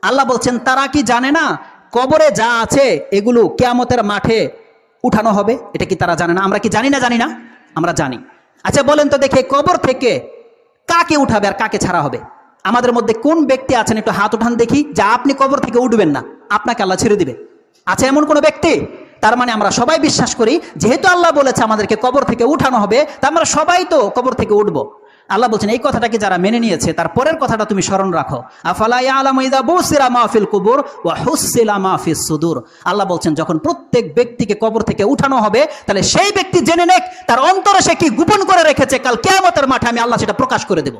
আল্লাহ বলছেন তারা কি জানে না কবরে যা আছে এগুলো কিয়ামতের মাঠে উঠানো হবে? এটা কি তারা জানে না? আমরা কি জানি না? জানি না, আমরা জানি। আচ্ছা বলেন তো দেখে, কবর থেকে কাকে উঠাবে আর কাকে ছাড়া হবে? আমাদের মধ্যে কোন ব্যক্তি আছেন একটু হাত উঠান দেখি, যা আপনি কবর থেকে উঠবেন না, আপনাকে আল্লাহ ছেড়ে দিবে? আছে এমন কোন ব্যক্তি? তার মানে আমরা সবাই বিশ্বাস করি যেহেতু আল্লাহ বলেছে আমাদেরকে কবর থেকে উঠানো হবে, তা আমরা সবাই তো কবর থেকে উঠবো। আল্লাহ বলছেন এই কথাটাকে যারা মেনে নিয়েছে তার পরের কথাটা তুমি স্মরণ রাখো, আফালা ইয়ালামু ইযা বুসিরা মা ফিল কুবুর ওয়া হুসিলা মা ফিস সুদূর। আল্লাহ বলছেন যখন প্রত্যেক ব্যক্তিকে কবর থেকে উঠানো হবে, তাহলে সেই ব্যক্তি জেনে নেক তার অন্তরে সে কি গোপন করে রেখেছে, কাল কিয়ামতের মাঠে আমি আল্লাহ সেটা প্রকাশ করে দেব।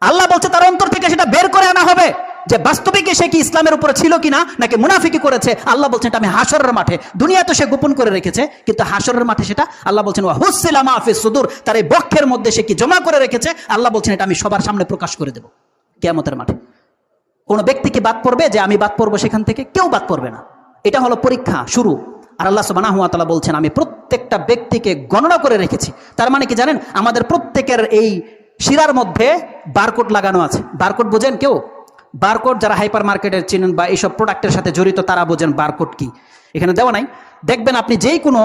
আল্লাহ বলছে তার অন্তর থেকে সেটা বের করে আনা হবে, যে বাস্তবিক সে কি ইসলামের উপরে ছিল কিনা নাকি মুনাফিকি করেছে। আল্লাহ বলছেন এটা আমি হাশরের মাঠে, দুনিয়া তো সে গোপন করে রেখেছে, কিন্তু হাশরের মাঠে সেটা আল্লাহ বলছেন ওয়া হুসিলা মা ফিস সুদূর, তার এই বক্ষের মধ্যে সে কি জমা করে রেখেছে, আল্লাহ বলছেন এটা আমি সবার সামনে প্রকাশ করে দেব কিয়ামতের মাঠে। কোন ব্যক্তি কি বাদ পড়বে যে আমি বাদ পড়বো সেখান থেকে? কেউ বাদ পড়বে না। এটা হলো পরীক্ষা শুরু। আর আল্লাহ সুবহানাহু ওয়া তাআলা বলছেন আমি প্রত্যেকটা ব্যক্তিকে গণনা করে রেখেছি। তার মানে কি জানেন, আমাদের প্রত্যেকের এই শিরার মধ্যে বারকোড লাগানো আছে। বারকোড বোঝেন কেউ? বারকোড যারা হাইপার মার্কেটের চিনেন বা এইসব প্রোডাক্টের সাথে জড়িত তারা বোঝেন বারকোড কি। এখানে দেওয়া নাই, দেখবেন আপনি যেই কোনো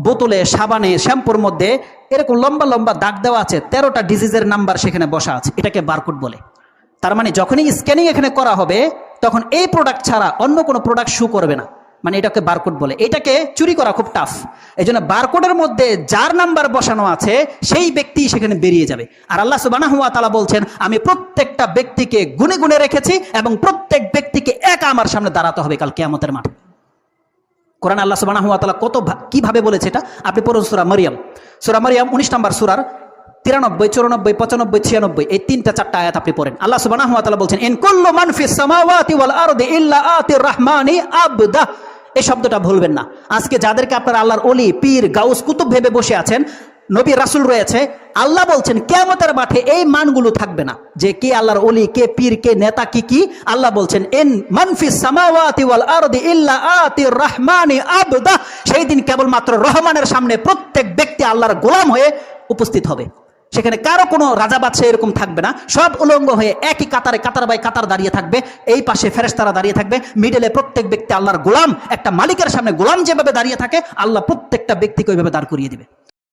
বোতলে, সাবানে, শ্যাম্পুর মধ্যে এরকম লম্বা লম্বা দাগ দেওয়া আছে, 13টা ডিজিজের নাম্বার সেখানে বসা আছে, এটাকে বারকোড বলে। তার মানে যখনই স্ক্যানিং এখানে করা হবে তখন এই প্রোডাক্ট ছাড়া অন্য কোনো প্রোডাক্ট শো করবে না, মানে এটাকে বারকোড বলে। এটাকে চুরি করা খুব টাফ। এই জন্য বারকোডের মধ্যে যার নাম্বার বসানো আছে সেই ব্যক্তি সেখানে বেরিয়ে যাবে। আর আল্লাহ সুবহানাহু ওয়া তাআলা বলছেন আমি প্রত্যেকটা ব্যক্তিকে গুনে গুনে রেখেছি এবং প্রত্যেক ব্যক্তিকে একা আমার সামনে দাঁড়াতে হবে কাল কিয়ামতের মাঠে। কোরআন আল্লাহ সুবহানাহু ওয়া তাআলা কত কিভাবে বলেছে এটা আপনি পড়ুন সূরা মারইয়াম। সূরা মারইয়াম 19 নম্বর সূরার 93, 94, 95, 96 এই 3-4টা আয়াত আপনি পড়েন। আল্লাহ সুবহানাহু ওয়া তাআলা বলছেন ইন কুল্লু মান ফিস সামাওয়াতি ওয়াল আরদি ইল্লা আতির রাহমানি আবদা। এই শব্দটা ভুলবেন না। আজকে যাদেরকে আপনারা আল্লাহর ওলি, পীর, গাউস, কুতুব ভেবে বসে আছেন, নবী রাসূল রয়েছে, আল্লাহ বলছেন কিয়ামতের মাঠে এই মানগুলো থাকবে না, যে কে আল্লাহর ওলি, কে পীর, কে নেতা, কি। আল্লাহ বলছেন ইন মান ফিস সামাওয়াতি ওয়াল আরদি ইল্লা আতির রাহমানি আবদা। সেই দিন কেবলমাত্র রহমানের সামনে প্রত্যেক ব্যক্তি আল্লাহর গোলাম হয়ে উপস্থিত হবে। সেখানে কারো কোনো রাজা বাদশা এরকম থাকবে না, সব উলঙ্গ হয়ে একই কাতারে, কাতার বাই কাতার দাঁড়িয়ে থাকবে। এই পাশে ফেরেশতারা দাঁড়িয়ে থাকবে, মিডলে প্রত্যেক ব্যক্তি আল্লাহর গোলাম, একটা মালিকের সামনে গোলাম যেভাবে দাঁড়িয়ে থাকে আল্লাহ প্রত্যেকটা ব্যক্তিকে ওইভাবে দাঁড় করিয়ে দিবে।